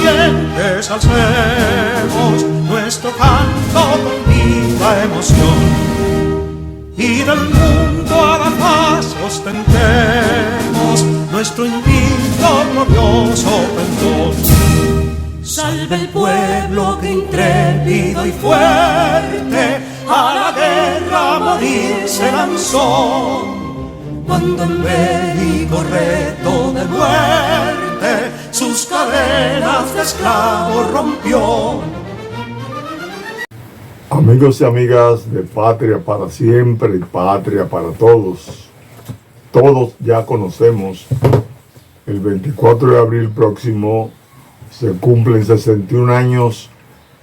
valientes alcemos nuestro canto con viva emoción, y del mundo a la paz ostentemos nuestro invicto glorioso pendón. Salve el pueblo que intrépido y fuerte a la guerra a morir se lanzó, cuando en bélico reto de muerte sus cadenas de esclavos rompió. Amigos y amigas de Patria para Siempre y Patria para Todos, todos ya conocemos, el 24 de abril próximo se cumplen 61 años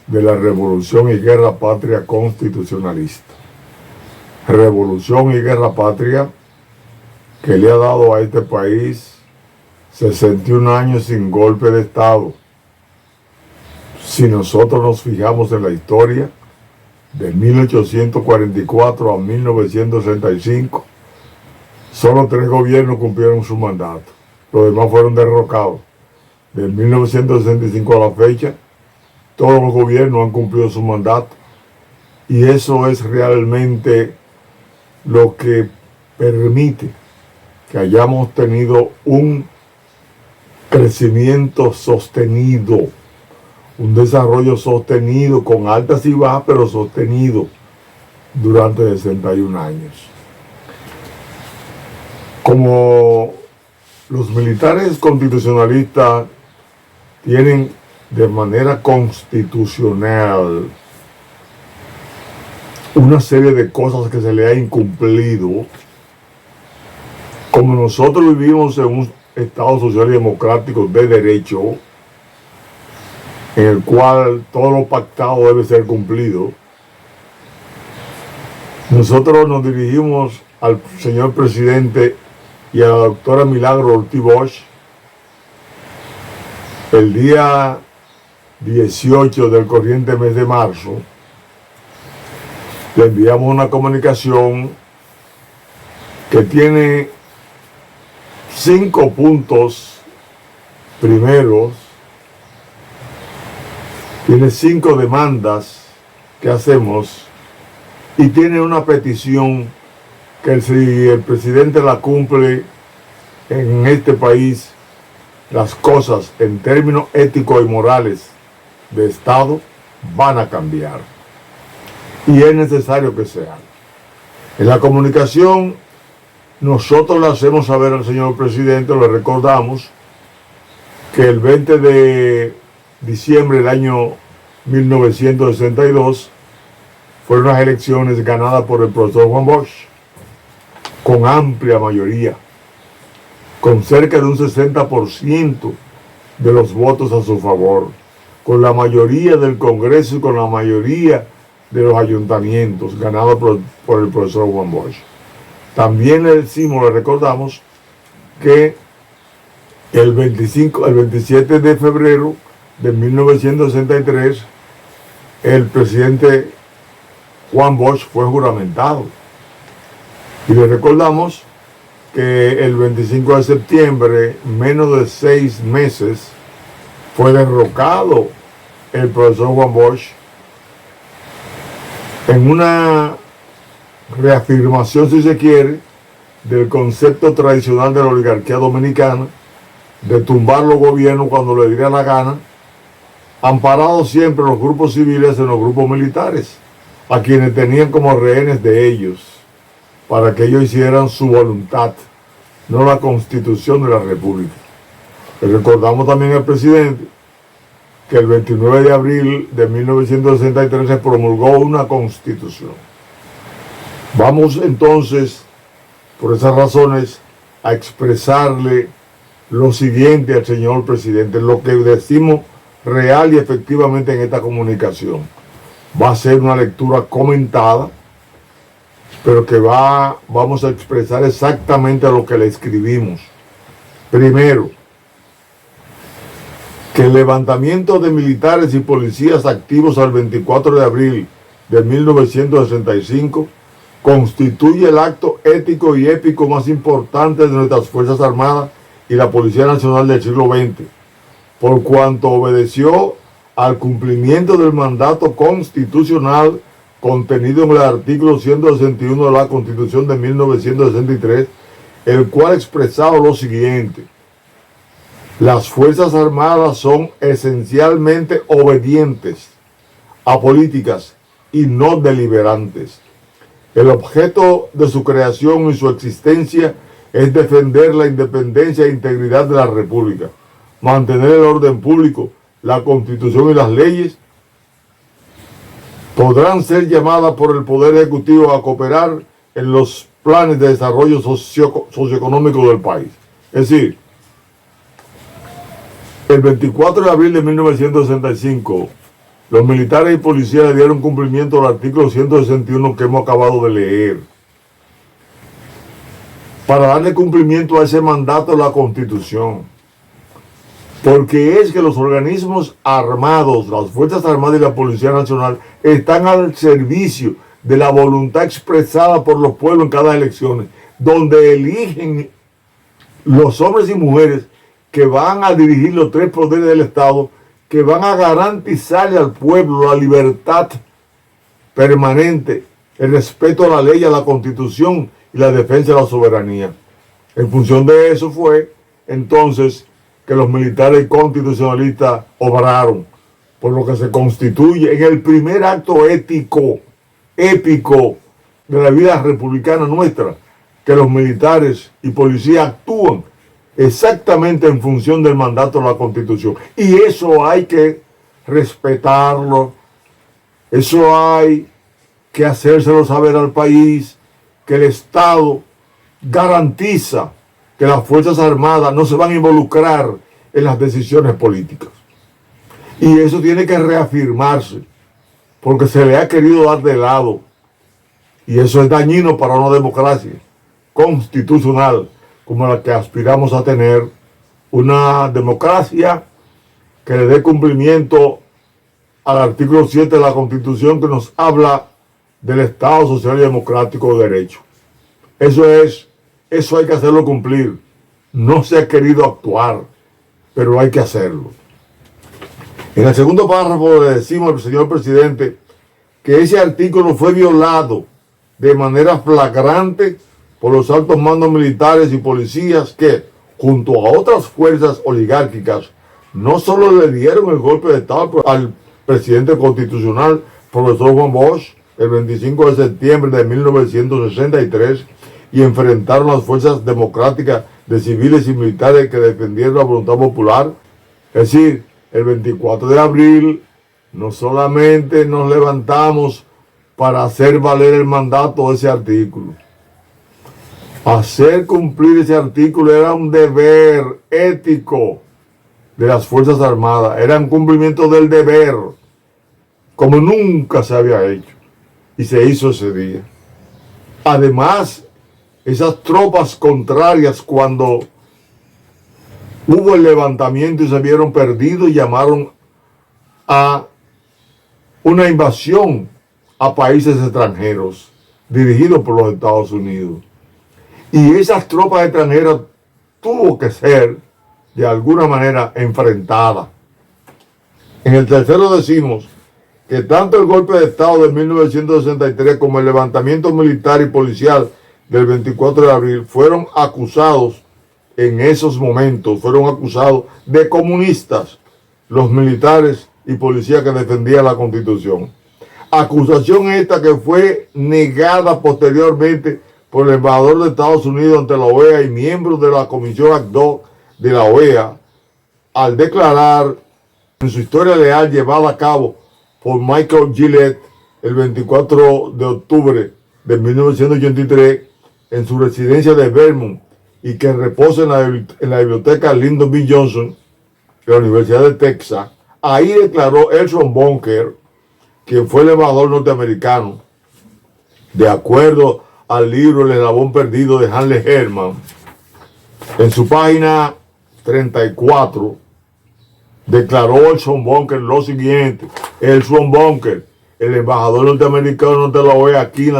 de la Revolución y Guerra Patria Constitucionalista. Revolución y Guerra Patria que le ha dado a este país 61 años sin golpe de Estado. Si nosotros nos fijamos en la historia, de 1844 a 1965, solo 3 gobiernos cumplieron su mandato. Los demás fueron derrocados. De 1965 a la fecha, todos los gobiernos han cumplido su mandato. Y eso es realmente lo que permite que hayamos tenido un crecimiento sostenido, un desarrollo sostenido, con altas y bajas, pero sostenido durante 61 años. Como los militares constitucionalistas tienen de manera constitucional una serie de cosas que se le ha incumplido, como nosotros vivimos en un Estado social y democrático de derecho, en el cual todo lo pactado debe ser cumplido, nosotros nos dirigimos al señor presidente y a la doctora Milagro Ortiz Bosch el día 18 del corriente mes de marzo. Le enviamos una comunicación que tiene 5 puntos primeros, tiene 5 demandas que hacemos y tiene una petición que si el presidente la cumple en este país, las cosas en términos éticos y morales de Estado van a cambiar. Y es necesario que se haga. En la comunicación nosotros le hacemos saber al señor presidente, le recordamos que el 20 de diciembre del año 1962 fueron las elecciones ganadas por el profesor Juan Bosch con amplia mayoría, con cerca de un 60% de los votos a su favor, con la mayoría del Congreso y con la mayoría de los ayuntamientos ganados por el profesor Juan Bosch. También le recordamos que el 27 de febrero de 1963 el presidente Juan Bosch fue juramentado. Y le recordamos que el 25 de septiembre, menos de 6 meses, fue derrocado el profesor Juan Bosch en una reafirmación, si se quiere, del concepto tradicional de la oligarquía dominicana, de tumbar los gobiernos cuando le diera la gana, amparado siempre los grupos civiles en los grupos militares, a quienes tenían como rehenes de ellos, para que ellos hicieran su voluntad, no la Constitución de la República. Le recordamos también al presidente que el 29 de abril de 1963 se promulgó una Constitución. Vamos entonces, por esas razones, a expresarle lo siguiente al señor presidente, lo que decimos real y efectivamente en esta comunicación. Va a ser una lectura comentada, pero que vamos a expresar exactamente lo que le escribimos. Primero, que el levantamiento de militares y policías activos al 24 de abril de 1965 constituye el acto ético y épico más importante de nuestras Fuerzas Armadas y la Policía Nacional del siglo XX, por cuanto obedeció al cumplimiento del mandato constitucional contenido en el artículo 161 de la Constitución de 1963, el cual expresaba lo siguiente: las Fuerzas Armadas son esencialmente obedientes, apolíticas y no deliberantes. El objeto de su creación y su existencia es defender la independencia e integridad de la República, mantener el orden público, la Constitución y las leyes. Podrán ser llamadas por el Poder Ejecutivo a cooperar en los planes de desarrollo socioeconómico del país. Es decir, el 24 de abril de 1965, los militares y policías le dieron cumplimiento al artículo 161 que hemos acabado de leer, para darle cumplimiento a ese mandato de la Constitución. Porque es que los organismos armados, las Fuerzas Armadas y la Policía Nacional, están al servicio de la voluntad expresada por los pueblos en cada elección, donde eligen los hombres y mujeres que van a dirigir los tres poderes del Estado, que van a garantizarle al pueblo la libertad permanente, el respeto a la ley, a la Constitución y la defensa de la soberanía. En función de eso fue entonces que los militares constitucionalistas obraron, por lo que se constituye en el primer acto épico de la vida republicana nuestra, que los militares y policías actúan exactamente en función del mandato de la Constitución. Y eso hay que respetarlo, eso hay que hacérselo saber al país, que el Estado garantiza que las Fuerzas Armadas no se van a involucrar en las decisiones políticas. Y eso tiene que reafirmarse, porque se le ha querido dar de lado. Y eso es dañino para una democracia constitucional como la que aspiramos a tener, una democracia que le dé cumplimiento al artículo 7 de la Constitución, que nos habla del Estado Social y Democrático de Derecho. Eso hay que hacerlo cumplir. No se ha querido actuar, pero hay que hacerlo. En el segundo párrafo le decimos al señor presidente que ese artículo fue violado de manera flagrante por los altos mandos militares y policías que, junto a otras fuerzas oligárquicas, no solo le dieron el golpe de Estado al presidente constitucional, profesor Juan Bosch, el 25 de septiembre de 1963, y enfrentaron las fuerzas democráticas de civiles y militares que defendieron la voluntad popular. Es decir, el 24 de abril no solamente nos levantamos para hacer valer el mandato de ese artículo. Hacer cumplir ese artículo era un deber ético de las Fuerzas Armadas, era un cumplimiento del deber, como nunca se había hecho, y se hizo ese día. Además, esas tropas contrarias, cuando hubo el levantamiento y se vieron perdidos, llamaron a una invasión a países extranjeros dirigidos por los Estados Unidos. Y esas tropas extranjeras tuvo que ser de alguna manera enfrentada. En el tercero decimos que tanto el golpe de Estado de 1963 como el levantamiento militar y policial del 24 de abril fueron acusados en esos momentos, fueron acusados de comunistas, los militares y policías que defendían la Constitución. Acusación esta que fue negada posteriormente por el embajador de Estados Unidos ante la OEA y miembros de la Comisión Ad Hoc de la OEA, al declarar en su historia leal llevada a cabo por Michael Gillette el 24 de octubre de 1983 en su residencia de Vermont, y que reposa en la biblioteca Lyndon B. Johnson de la Universidad de Texas. Ahí declaró Elson Bunker, quien fue el embajador norteamericano, de acuerdo al libro El Eslabón Perdido de Hanley Herman, en su página 34, declaró Elson Bunker lo siguiente: Elson Bunker, el embajador norteamericano de la OEA aquí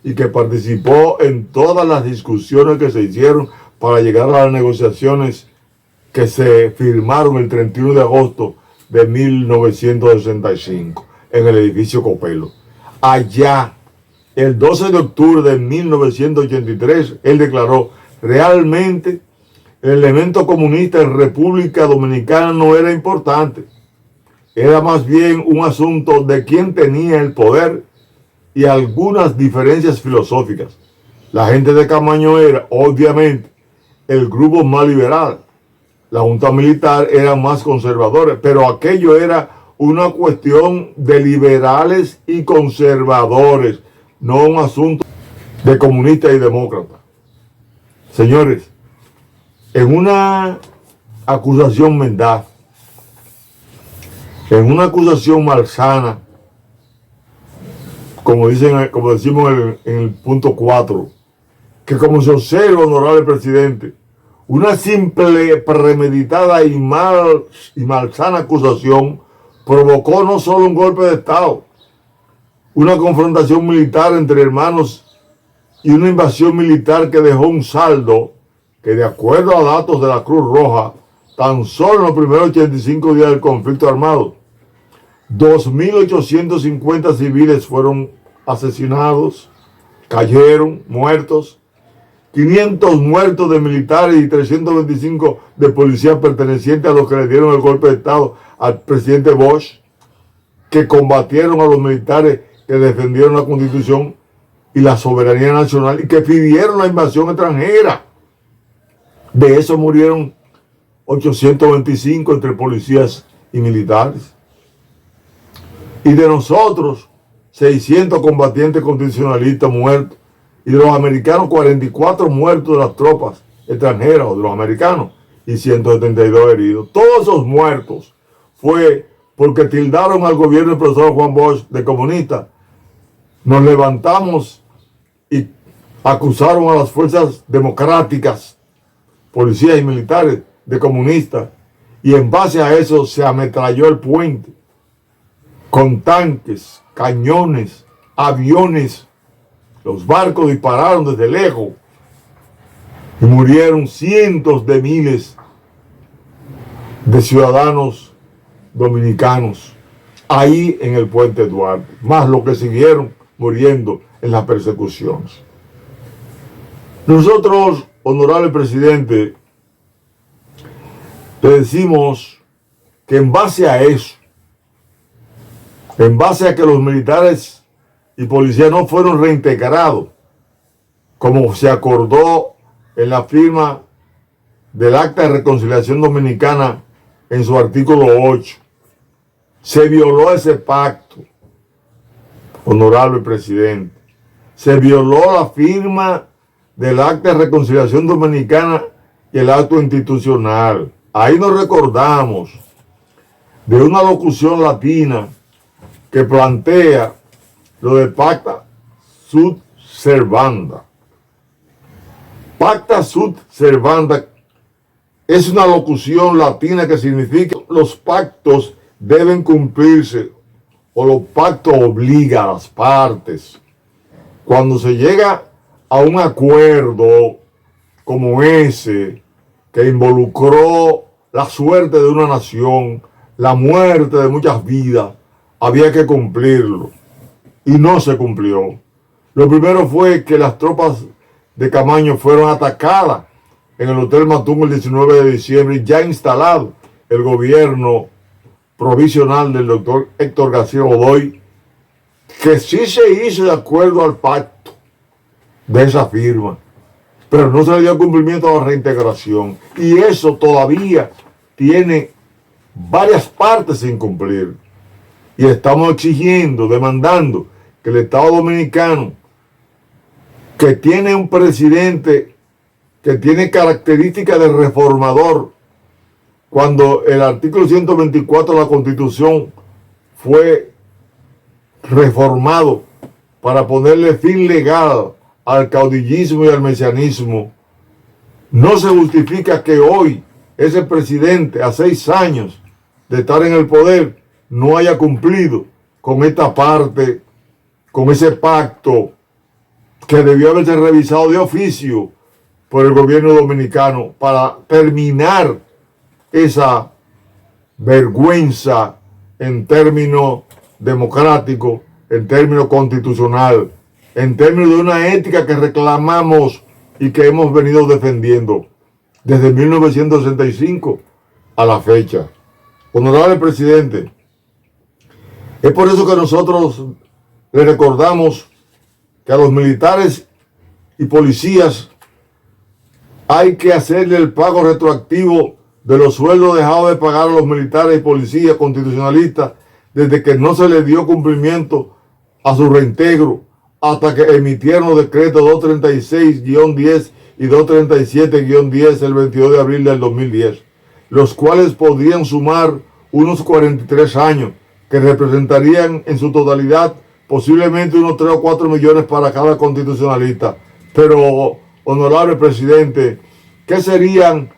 y que participó en todas las discusiones que se hicieron para llegar a las negociaciones que se firmaron el 31 de agosto de 1965 en el edificio Copelo. Allá, el 12 de octubre de 1983, él declaró: realmente el elemento comunista en República Dominicana no era importante. Era más bien un asunto de quién tenía el poder y algunas diferencias filosóficas. La gente de Camaño era, obviamente, el grupo más liberal. La junta militar era más conservadora, pero aquello era una cuestión de liberales y conservadores, no un asunto de comunistas y demócratas. Señores, en una acusación mendaz, en una acusación malsana, como decimos en el punto 4, que como se observa, honorable presidente, una simple, premeditada y malsana acusación provocó no solo un golpe de Estado, una confrontación militar entre hermanos y una invasión militar que dejó un saldo que, de acuerdo a datos de la Cruz Roja, tan solo en los primeros 85 días del conflicto armado, 2.850 civiles fueron asesinados, cayeron muertos, 500 muertos de militares y 325 de policías pertenecientes a los que le dieron el golpe de Estado al presidente Bosch, que combatieron a los militares que defendieron la Constitución y la soberanía nacional y que pidieron la invasión extranjera. De eso murieron 825 entre policías y militares. Y de nosotros, 600 combatientes constitucionalistas muertos. Y de los americanos, 44 muertos de las tropas extranjeras o de los americanos y 172 heridos. Todos esos muertos fue porque tildaron al gobierno del profesor Juan Bosch de comunista. Nos levantamos y acusaron a las fuerzas democráticas, policías y militares, de comunistas. Y en base a eso se ametralló el puente con tanques, cañones, aviones. Los barcos dispararon desde lejos y murieron cientos de miles de ciudadanos dominicanos ahí en el puente Duarte, más los que siguieron muriendo en las persecuciones. Nosotros, honorable presidente, le decimos que en base a eso, en base a que los militares y policías no fueron reintegrados, como se acordó en la firma del Acta de Reconciliación Dominicana en su artículo 8, se violó ese pacto, honorable presidente. Se violó la firma del Acta de Reconciliación Dominicana y el acto institucional. Ahí nos recordamos de una locución latina que plantea lo de pacta sunt servanda. Pacta sunt servanda es una locución latina que significa los pactos deben cumplirse o los pactos obligan a las partes. Cuando se llega a un acuerdo como ese que involucró la suerte de una nación, la muerte de muchas vidas, había que cumplirlo. Y no se cumplió. Lo primero fue que las tropas de Camaño fueron atacadas en el Hotel Matún el 19 de diciembre, ya instalado el gobierno provisional del doctor Héctor García Godoy, que sí se hizo de acuerdo al pacto de esa firma, pero no se le dio cumplimiento a la reintegración. Y eso todavía tiene varias partes sin cumplir. Y estamos exigiendo, demandando que el Estado Dominicano, que tiene un presidente que tiene características de reformador, cuando el artículo 124 de la Constitución fue reformado para ponerle fin legal al caudillismo y al mesianismo, no se justifica que hoy ese presidente, a 6 años de estar en el poder, no haya cumplido con esta parte, con ese pacto que debió haberse revisado de oficio por el gobierno dominicano para terminar esa vergüenza en términos democráticos, en términos constitucional, en términos de una ética que reclamamos y que hemos venido defendiendo desde 1965 a la fecha. Honorable presidente, es por eso que nosotros le recordamos que a los militares y policías hay que hacerle el pago retroactivo de los sueldos dejados de pagar a los militares y policías constitucionalistas desde que no se les dio cumplimiento a su reintegro hasta que emitieron los decretos 236-10 y 237-10 el 22 de abril del 2010, los cuales podrían sumar unos 43 años, que representarían en su totalidad posiblemente unos 3 o 4 millones para cada constitucionalista. Pero, honorable presidente, ¿qué serían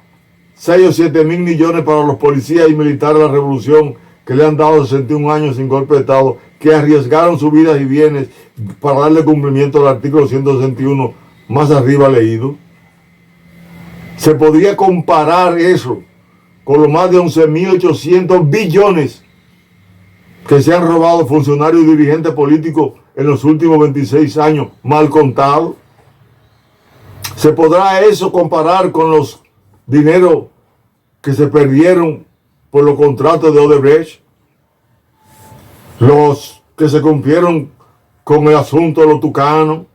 6 o 7 mil millones para los policías y militares de la revolución que le han dado 61 años sin golpe de Estado, que arriesgaron sus vidas y bienes para darle cumplimiento al artículo 161 más arriba leído? Se podría comparar eso con los más de 11.800 billones que se han robado funcionarios y dirigentes políticos en los últimos 26 años, mal contados. ¿Se podrá eso comparar con los dineros que se perdieron por los contratos de Odebrecht? Los que se cumplieron con el asunto de los tucanos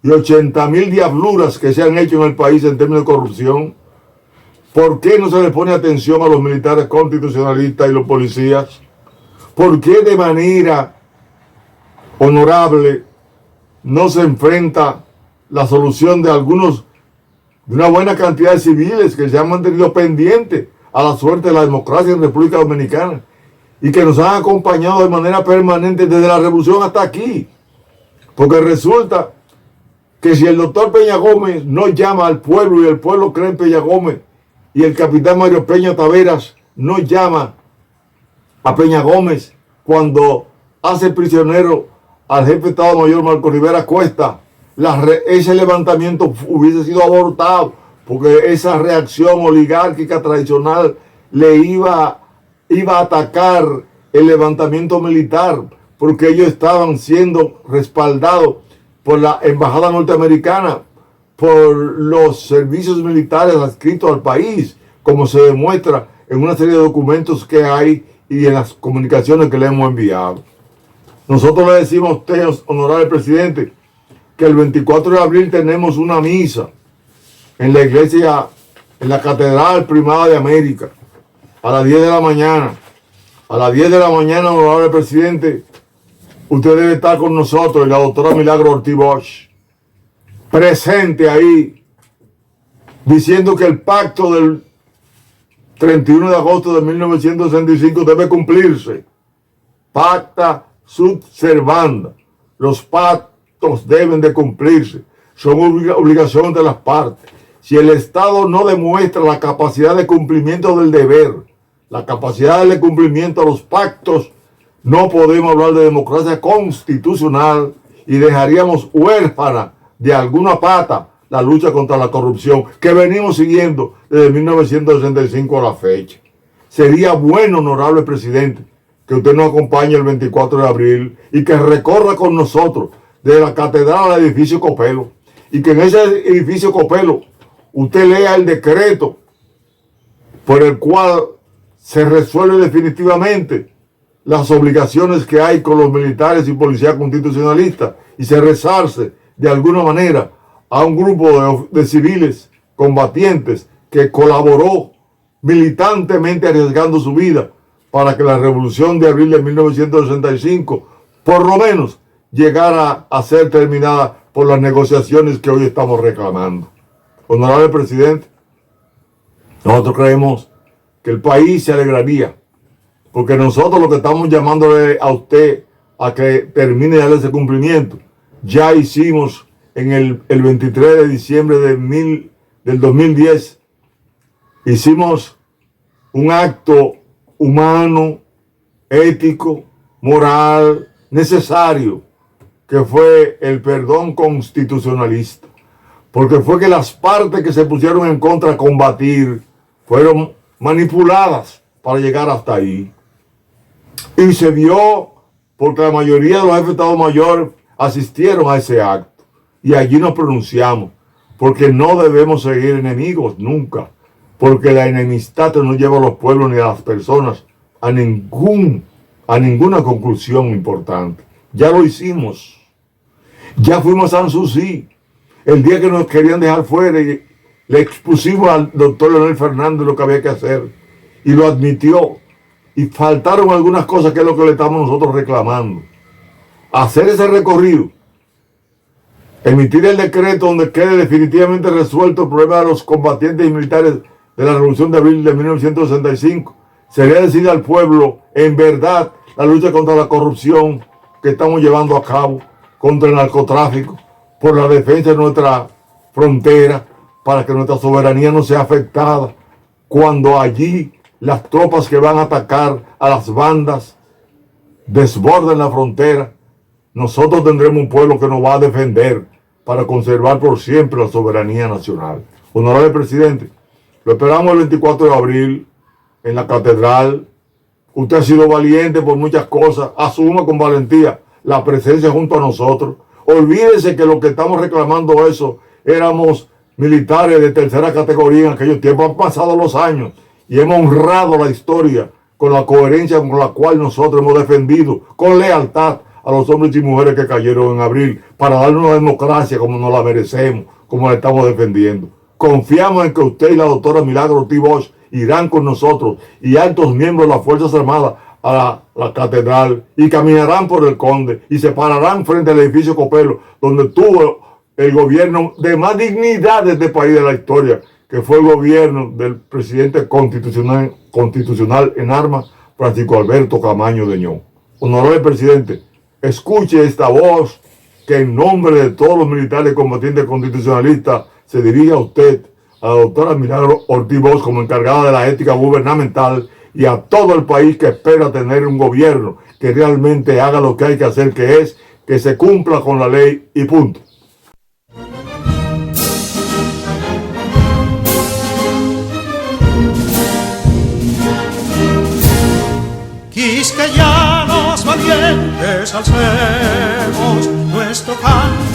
y 80.000 diabluras que se han hecho en el país en términos de corrupción. ¿Por qué no se le pone atención a los militares constitucionalistas y los policías? ¿Por qué de manera honorable no se enfrenta la solución de una buena cantidad de civiles que se han mantenido pendientes a la suerte de la democracia en República Dominicana y que nos han acompañado de manera permanente desde la revolución hasta aquí? Porque resulta que si el doctor Peña Gómez no llama al pueblo y el pueblo cree en Peña Gómez, y el capitán Mario Peña Taveras no llama a Peña Gómez cuando hace prisionero al jefe de Estado Mayor Marco Rivera Cuesta, ese levantamiento hubiese sido abortado, porque esa reacción oligárquica tradicional le iba a atacar el levantamiento militar, porque ellos estaban siendo respaldados por la embajada norteamericana, por los servicios militares adscritos al país, como se demuestra en una serie de documentos que hay y en las comunicaciones que le hemos enviado. Nosotros le decimos a usted, honorable presidente, que el 24 de abril tenemos una misa en la iglesia, en la Catedral Primada de América, a las 10 de la mañana. A las 10 de la mañana, honorable presidente, usted debe estar con nosotros y la doctora Milagro Ortiz Bosch, presente ahí, diciendo que el pacto del 31 de agosto de 1965 debe cumplirse. Pacta sunt servanda. Los pactos deben de cumplirse. Son obligaciones de las partes. Si el Estado no demuestra la capacidad de cumplimiento del deber, la capacidad de cumplimiento a los pactos, no podemos hablar de democracia constitucional y dejaríamos huérfana de alguna pata la lucha contra la corrupción que venimos siguiendo desde 1965 a la fecha. Sería bueno, honorable presidente, que usted nos acompañe el 24 de abril y que recorra con nosotros de la catedral al edificio Copelo, y que en ese edificio Copelo usted lea el decreto por el cual se resuelve definitivamente las obligaciones que hay con los militares y policías constitucionalistas y se resarce de alguna manera a un grupo de civiles combatientes que colaboró militantemente arriesgando su vida para que la revolución de abril de 1965 por lo menos llegara a ser terminada por las negociaciones que hoy estamos reclamando. Honorable presidente, nosotros creemos que el país se alegraría, porque nosotros lo que estamos llamándole a usted a que termine de darle ese cumplimiento, ya hicimos en el 23 de diciembre del 2010, hicimos un acto humano, ético, moral, necesario, que fue el perdón constitucionalista. Porque fue que las partes que se pusieron en contra a combatir fueron manipuladas para llegar hasta ahí. Y se vio porque la mayoría de los jefes de Estado Mayor asistieron a ese acto. Y allí nos pronunciamos, porque no debemos seguir enemigos nunca, porque la enemistad no lleva a los pueblos ni a las personas a ninguna conclusión importante. Ya lo hicimos. Ya fuimos a Sanssouci. El día que nos querían dejar fuera, y le expusimos al doctor Leonel Fernández lo que había que hacer. Y lo admitió. Y faltaron algunas cosas que es lo que le estamos nosotros reclamando. Hacer ese recorrido. Emitir el decreto donde quede definitivamente resuelto el problema de los combatientes y militares de la Revolución de Abril de 1965. Sería decirle al pueblo, en verdad, la lucha contra la corrupción que estamos llevando a cabo, contra el narcotráfico, por la defensa de nuestra frontera, para que nuestra soberanía no sea afectada, cuando allí las tropas que van a atacar a las bandas desborden la frontera. Nosotros tendremos un pueblo que nos va a defender para conservar por siempre la soberanía nacional. Honorable presidente, lo esperamos el 24 de abril en la catedral. Usted ha sido valiente por muchas cosas. Asuma con valentía la presencia junto a nosotros. Olvídese que lo que estamos reclamando eso, éramos militares de tercera categoría en aquellos tiempos. Han pasado los años y hemos honrado la historia con la coherencia con la cual nosotros hemos defendido con lealtad a los hombres y mujeres que cayeron en abril para darle una democracia como nos la merecemos, como la estamos defendiendo. Confiamos en que usted y la doctora Milagro Ortiz Bosch irán con nosotros y altos miembros de las Fuerzas Armadas a la catedral y caminarán por el Conde y se pararán frente al edificio Copelo, donde tuvo el gobierno de más dignidad de este país de la historia, que fue el gobierno del presidente constitucional en armas, Francisco Alberto Camaño Deñón. Honorable presidente, escuche esta voz que en nombre de todos los militares combatientes constitucionalistas se dirige a usted, a la doctora Milagro Ortiz Bosch como encargada de la ética gubernamental y a todo el país que espera tener un gobierno que realmente haga lo que hay que hacer, que es que se cumpla con la ley y punto. Quisqueyanos valientes alcemos nuestro canto